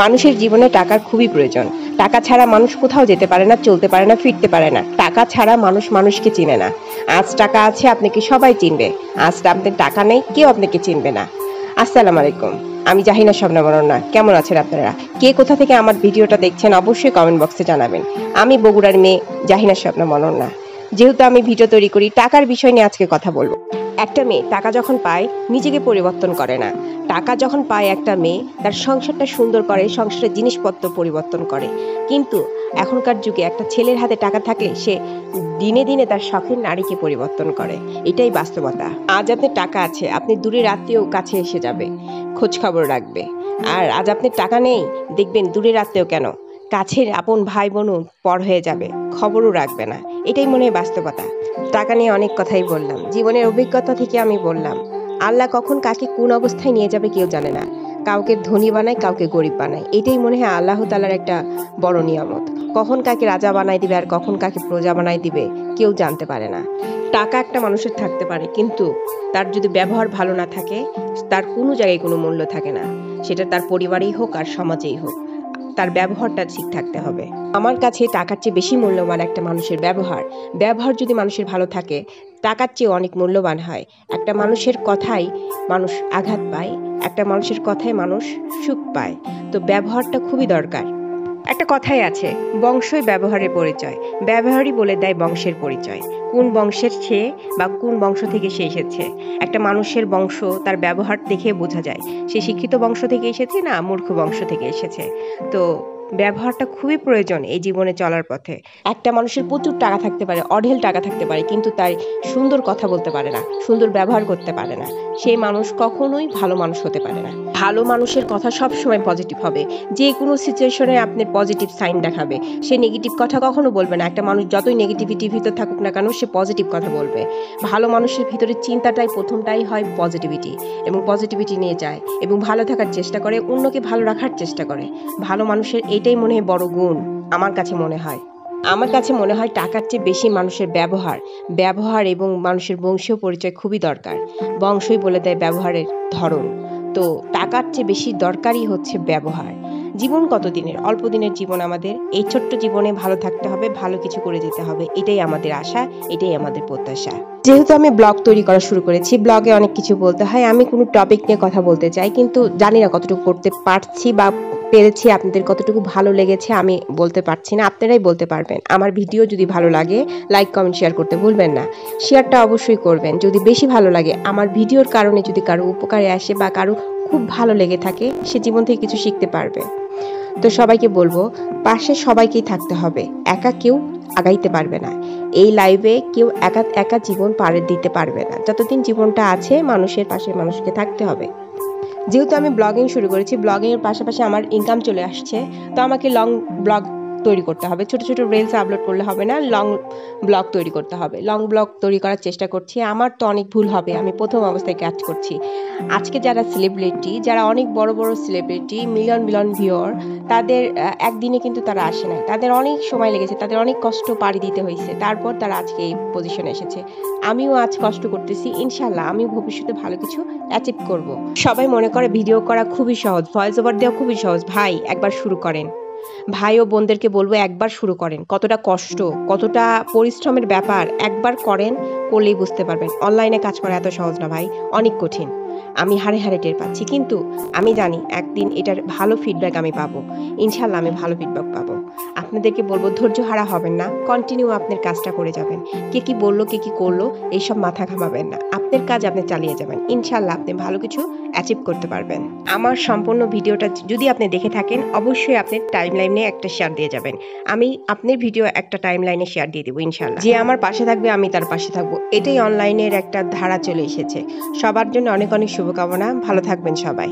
মানুষের জীবনে টাকার খুবই প্রয়োজন। টাকা ছাড়া মানুষ কোথাও যেতে পারে না, চলতে পারে না, ফিরতে পারে না। টাকা ছাড়া মানুষ মানুষকে চিনে না। আজ টাকা আছে আপনাকে সবাই চিনবে, আজ আপনার টাকা নেই কেউ আপনাকে চিনবে না। আসসালামু আলাইকুম, আমি জাহিনা স্বপ্না মনোন্না। কেমন আছেন আপনারা? কে কোথা থেকে আমার ভিডিওটা দেখছেন অবশ্যই কমেন্ট বক্সে জানাবেন। আমি বগুড়ার মেয়ে জাহিনা স্বপ্না মনোন্না। যেহেতু আমি ভিডিও তৈরি করি, টাকার বিষয় নিয়ে আজকে কথা বলবো। একটা মেয়ে টাকা যখন পায় নিজেকে পরিবর্তন করে না। টাকা যখন পায় একটা মেয়ে তার সংসারটা সুন্দর করে, সংসারের জিনিসপত্র পরিবর্তন করে। কিন্তু এখনকার যুগে একটা ছেলের হাতে টাকা থাকলে সে দিনে দিনে তার শখের নারীকে পরিবর্তন করে। এটাই বাস্তবতা। আজ আপনার টাকা আছে, আপনি দূরের আত্মীয় কাছে এসে যাবে, খোঁজ খবর রাখবে। আর আজ আপনার টাকা নেই, দেখবেন দূরের আত্মীয় কেন, কাছের আপন ভাই বোনও পর হয়ে যাবে, খবরও রাখবে না। এটাই মনে হয় বাস্তবতা। টাকা নিয়ে অনেক কথাই বললাম, জীবনের অভিজ্ঞতা থেকে আমি বললাম। আল্লাহ কখন কাকে কোন অবস্থায় নিয়ে যাবে কেউ জানে না। কাউকে ধনী বানায়, কাউকে গরিব বানায়। এটাই মনে হয় আল্লাহ তাআলার একটা বড় নিয়ামত। কখন কাকে রাজা বানাই দিবে আর কখন কাকে প্রজা বানাই দিবে কেউ জানতে পারে না। টাকা একটা মানুষের থাকতে পারে, কিন্তু তার যদি ব্যবহার ভালো না থাকে তার কোনো জায়গায় কোনো মূল্য থাকে না। সেটা তার পরিবারেই হোক আর সমাজেই হোক, তার ব্যবহারটা ঠিক থাকতে হবে। আমার কাছে টাকার চেয়ে বেশি মূল্যবান একটা মানুষের ব্যবহার। ব্যবহার যদি মানুষের ভালো থাকে টাকার চেয়ে অনেক মূল্যবান হয়। একটা মানুষের কথাই মানুষ আঘাত পায়, একটা মানুষের কথায় মানুষ সুখ পায়। তো ব্যবহারটা খুবই দরকার। একটা কথাই আছে, বংশই ব্যবহারের পরিচয়। ব্যবহারই বলে দেয় বংশের পরিচয়, কোন বংশের সে বা কোন বংশ থেকে সে এসেছে। একটা মানুষের বংশ তার ব্যবহার দেখে বোঝা যায় সে শিক্ষিত বংশ থেকে এসেছে না মূর্খ বংশ থেকে এসেছে। তো ব্যবহারটা খুবই প্রয়োজন এই জীবনে চলার পথে। একটা মানুষের প্রচুর টাকা থাকতে পারে, অঢেল টাকা থাকতে পারে, কিন্তু তার সুন্দর কথা বলতে পারে না, সুন্দর ব্যবহার করতে পারে না, সেই মানুষ কখনোই ভালো মানুষ হতে পারে না। ভালো মানুষের কথা সব সময় পজিটিভ হবে, যে কোনো সিচুয়েশনে আপনি পজিটিভ সাইন দেখাবে। সে নেগেটিভ কথা কখনো বলবে না। একটা মানুষ যতই নেগেটিভিটির ভিতর থাকুক না কেন সে পজিটিভ কথা বলবে। ভালো মানুষের ভিতরে চিন্তাটাই প্রথমটাই হয় পজিটিভিটি, এবং পজিটিভিটি নিয়ে যায় এবং ভালো থাকার চেষ্টা করে, অন্যকে ভালো রাখার চেষ্টা করে। ভালো মানুষের এটাই মনে হয় বড় গুণ আমার কাছে মনে হয়। আমার কাছে মনে হয় টাকার চেয়ে বেশি মানুষের ব্যবহার এবং মানুষের বংশীয় পরিচয় খুবই দরকার। বংশই বলে দেয় ব্যবহারের ধরন। তো টাকার চেয়ে বেশি দরকারই হচ্ছে ব্যবহার। জীবন কত দিনের, অল্প দিনের জীবন আমাদের। এই ছোট্ট জীবনে ভালো থাকতে হবে, ভালো কিছু করে যেতে হবে। এটাই আমাদের আশা, এটাই আমাদের প্রত্যাশা। যেহেতু আমি ব্লগ তৈরি করা শুরু করেছি, ব্লগে অনেক কিছু বলতে হয়। আমি কোনো টপিক নিয়ে কথা বলতে চাই, কিন্তু জানি না কতটুকু করতে পারছি বা পেরেছি, আপনাদের কতটুকু ভালো লেগেছে আমি বলতে পারছি না, আপনারাই বলতে পারবেন। আমার ভিডিও যদি ভালো লাগে লাইক কমেন্ট শেয়ার করতে ভুলবেন না। শেয়ারটা অবশ্যই করবেন যদি বেশি ভালো লাগে। আমার ভিডিওর কারণে যদি কারো উপকারে আসে বা কারো খুব ভালো লেগে থাকে, সে জীবন থেকে কিছু শিখতে পারবে। তো সবাইকে বলবো, পাশে সবাইকেই থাকতে হবে, একা কেউ আগাইতে পারবে না। এই লাইভে কেউ একা একা জীবন পাড়ে দিতে পারবে না। যতদিন জীবনটা আছে মানুষের পাশে মানুষকে থাকতে হবে। যেহেতু আমি ব্লগিং শুরু করেছি, ব্লগিংয়ের পাশাপাশি আমার ইনকাম চলে আসছে, তো আমাকে লং ব্লগ তৈরি করতে হবে। ছোট ছোট রিলস আপলোড করলে হবে না, লং ব্লগ তৈরি করতে হবে। লং ব্লগ তৈরি করার চেষ্টা করছি। আমার তো অনেক ভুল হবে, আমি প্রথম অবস্থায় কাজ করছি। আজকে যারা সেলিব্রিটি, যারা অনেক বড় বড় সেলিব্রিটি, মিলিয়ন মিলিয়ন ভিউয়ার, তাদের একদিনে কিন্তু তারা আসে নাই, তাদের অনেক সময় লেগেছে, তাদের অনেক কষ্ট পাড়ি দিতে হয়েছে, তারপর তারা আজকে এই পজিশনে এসেছে। আমিও আজ কষ্ট করতেছি, ইনশাল্লাহ আমি ভবিষ্যতে ভালো কিছু অ্যাচিভ করব। সবাই মনে করে ভিডিও করা খুবই সহজ, ভয়েস ওভার দেওয়া খুবই সহজ। ভাই একবার শুরু করেন, ভাই ও বোনদেরকে বলবো একবার শুরু করেন। কতটা কষ্ট, কতটা পরিশ্রমের ব্যাপার, একবার করেন, করলেই বুঝতে পারবেন। অনলাইনে কাজ করা এত সহজ না ভাই, অনেক কঠিন। আমি হাড়ে হাড়ে টের পাচ্ছি, কিন্তু আমি জানি একদিন এটার ভালো ফিডব্যাক আমি পাবো। ইনশাল্লাহ আমি ভালো ফিডব্যাক পাবো। আপনাদেরকে বলবো ধৈর্য হারা হবেন না, কন্টিনিউ আপনার কাজটা করে যাবেন। কে কি বললো কে কি করলো এইসব মাথা ঘামাবেন না, আপনার কাজ আপনি চালিয়ে যাবেন। ইনশাল্লাহ আপনি ভালো কিছু অ্যাচিভ করতে পারবেন। আমার সম্পূর্ণ ভিডিওটা যদি আপনি দেখে থাকেন অবশ্যই আপনি টাইমলাইনে একটা শেয়ার দিয়ে যাবেন। আমি আপনার ভিডিও একটা টাইমলাইনে শেয়ার দিয়ে দেবো ইনশাল্লাহ। যে আমার পাশে থাকবে আমি তার পাশে থাকবো, এটাই অনলাইনের একটা ধারা চলে এসেছে। সবার জন্য অনেক অনেক শুভকামনা, ভালো থাকবেন সবাই।